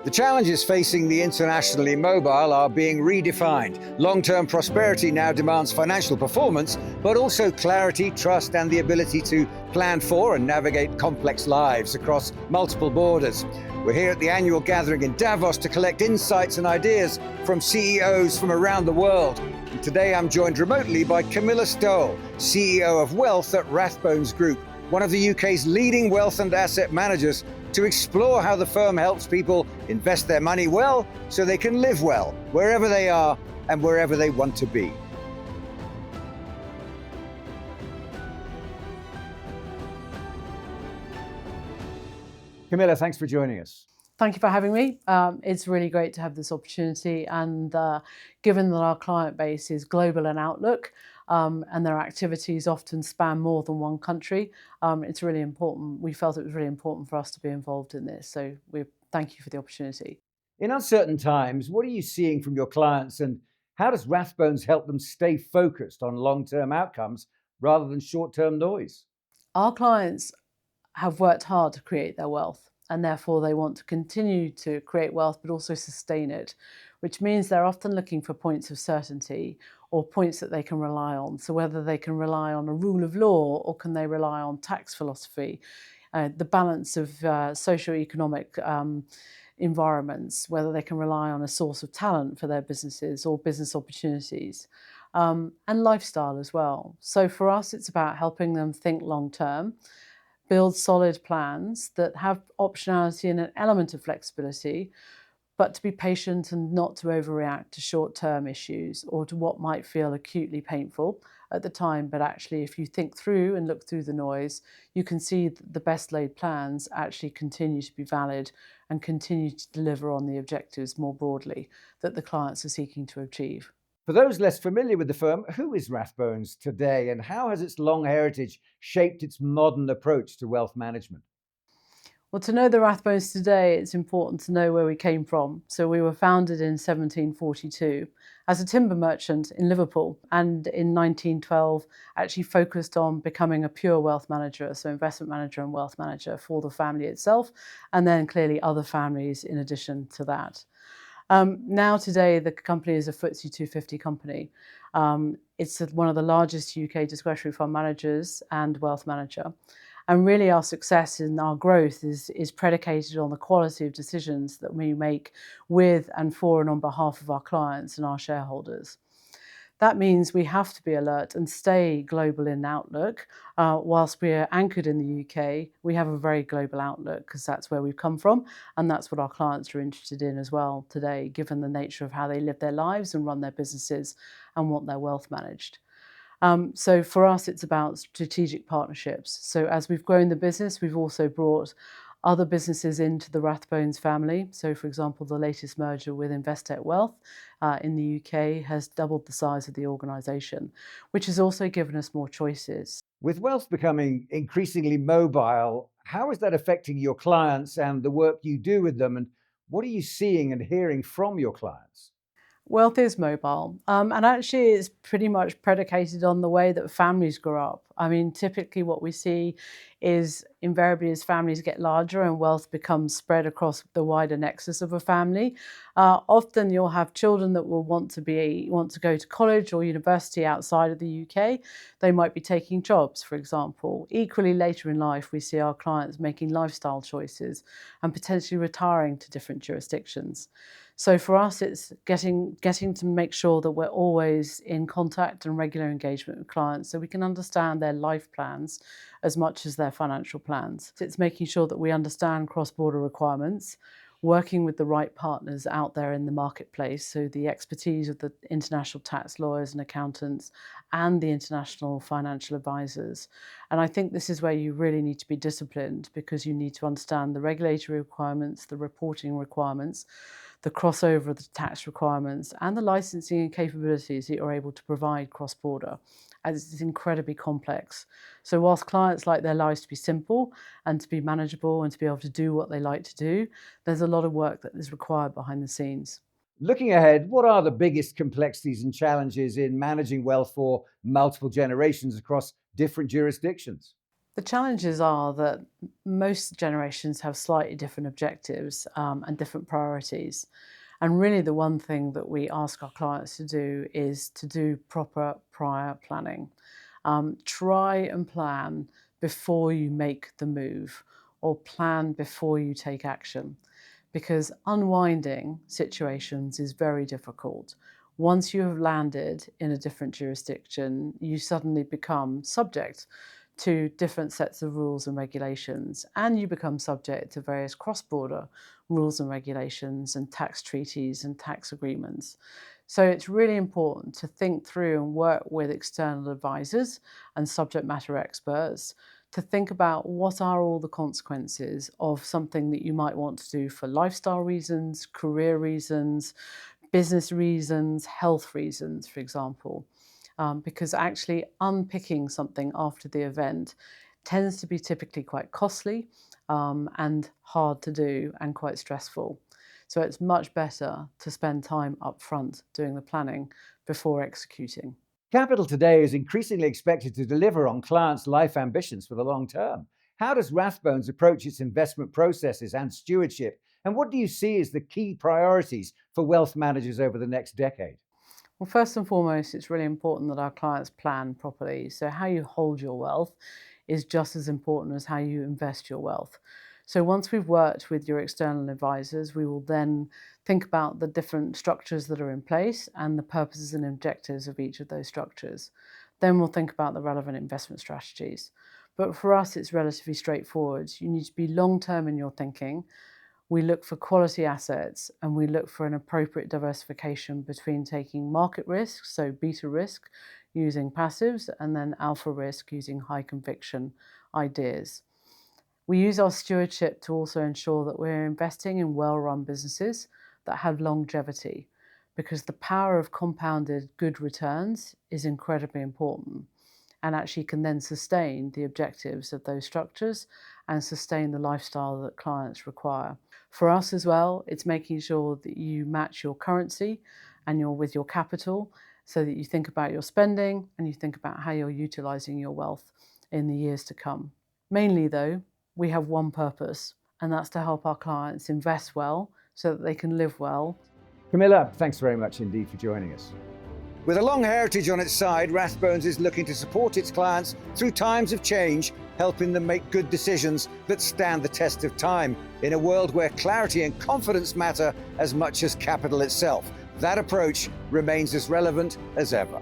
The challenges facing the internationally mobile are being redefined. Long-term prosperity now demands financial performance, but also clarity, trust, and the ability to plan for and navigate complex lives across multiple borders. We're here at the annual gathering in Davos to collect insights and ideas from CEOs from around the world. And today I'm joined remotely by Camilla Stoll, CEO of Wealth at Rathbones Group, one of the UK's leading wealth and asset managers, to explore how the firm helps people invest their money well so they can live well, wherever they are and wherever they want to be. Camilla, thanks for joining us. Thank you for having me. It's really great to have this opportunity, and given that our client base is global in outlook and their activities often span more than one country, it's really important. We felt it was really important for us to be involved in this, so we thank you for the opportunity. In uncertain times, what are you seeing from your clients, and how does Rathbones help them stay focused on long-term outcomes rather than short-term noise? Our clients have worked hard to create their wealth, and therefore they want to continue to create wealth but also sustain it, which means they're often looking for points of certainty or points that they can rely on. So whether they can rely on a rule of law or can they rely on tax philosophy, the balance of socio-economic environments, whether they can rely on a source of talent for their businesses or business opportunities, and lifestyle as well. So for us, it's about helping them think long term, build solid plans that have optionality and an element of flexibility, but to be patient and not to overreact to short-term issues or to what might feel acutely painful at the time. But actually, if you think through and look through the noise, you can see that the best laid plans actually continue to be valid and continue to deliver on the objectives more broadly that the clients are seeking to achieve. For those less familiar with the firm, who is Rathbones today, and how has its long heritage shaped its modern approach to wealth management? Well, to know the Rathbones today, it's important to know where we came from. So we were founded in 1742 as a timber merchant in Liverpool, and in 1912 actually focused on becoming a pure wealth manager, so investment manager and wealth manager for the family itself, and then clearly other families in addition to that. Now today, the company is a FTSE 250 company. It's one of the largest UK discretionary fund managers and wealth manager. And really our success and our growth is predicated on the quality of decisions that we make with and for and on behalf of our clients and our shareholders. That means we have to be alert and stay global in outlook. Whilst we're anchored in the UK, we have a very global outlook because that's where we've come from, and that's what our clients are interested in as well today, given the nature of how they live their lives and run their businesses and want their wealth managed. So for us, it's about strategic partnerships. So as we've grown the business, we've also brought other businesses into the Rathbones family. So for example, the latest merger with Investec Wealth in the UK has doubled the size of the organisation, which has also given us more choices. With wealth becoming increasingly mobile, how is that affecting your clients and the work you do with them? And what are you seeing and hearing from your clients? Wealth is mobile, and actually it's pretty much predicated on the way that families grow up. I mean, typically what we see is invariably as families get larger and wealth becomes spread across the wider nexus of a family, often you'll have children that will want to go to college or university outside of the UK. They might be taking jobs, for example. Equally, later in life, we see our clients making lifestyle choices and potentially retiring to different jurisdictions. So for us, it's getting to make sure that we're always in contact and regular engagement with clients so we can understand their life plans as much as their financial plans. It's making sure that we understand cross-border requirements, working with the right partners out there in the marketplace, so the expertise of the international tax lawyers and accountants and the international financial advisors. And I think this is where you really need to be disciplined, because you need to understand the regulatory requirements, the reporting requirements, the crossover of the tax requirements, and the licensing and capabilities that you're able to provide cross-border, as it's incredibly complex. So whilst clients like their lives to be simple and to be manageable and to be able to do what they like to do, there's a lot of work that is required behind the scenes. Looking ahead, what are the biggest complexities and challenges in managing wealth for multiple generations across different jurisdictions? The challenges are that most generations have slightly different objectives and different priorities. And really, the one thing that we ask our clients to do is to do proper prior planning. Try and plan before you make the move, or plan before you take action, because unwinding situations is very difficult. Once you have landed in a different jurisdiction, you suddenly become subject to different sets of rules and regulations, and you become subject to various cross-border rules and regulations and tax treaties and tax agreements. So it's really important to think through and work with external advisors and subject matter experts to think about what are all the consequences of something that you might want to do for lifestyle reasons, career reasons, business reasons, health reasons, for example. Because actually unpicking something after the event tends to be typically quite costly and hard to do and quite stressful. So it's much better to spend time up front doing the planning before executing. Capital today is increasingly expected to deliver on clients' life ambitions for the long term. How does Rathbones approach its investment processes and stewardship? And what do you see as the key priorities for wealth managers over the next decade? Well, first and foremost, it's really important that our clients plan properly. So how you hold your wealth is just as important as how you invest your wealth. So once we've worked with your external advisors, we will then think about the different structures that are in place and the purposes and objectives of each of those structures. Then we'll think about the relevant investment strategies. But for us, it's relatively straightforward. You need to be long-term in your thinking. We look for quality assets, and we look for an appropriate diversification between taking market risk, so beta risk, using passives, and then alpha risk using high conviction ideas. We use our stewardship to also ensure that we're investing in well-run businesses that have longevity, because the power of compounded good returns is incredibly important and actually can then sustain the objectives of those structures and sustain the lifestyle that clients require. For us as well, it's making sure that you match your currency and with your capital, so that you think about your spending and you think about how you're utilising your wealth in the years to come. Mainly though, we have one purpose, and that's to help our clients invest well so that they can live well. Camilla, thanks very much indeed for joining us. With a long heritage on its side, Rathbones is looking to support its clients through times of change, helping them make good decisions that stand the test of time in a world where clarity and confidence matter as much as capital itself. That approach remains as relevant as ever.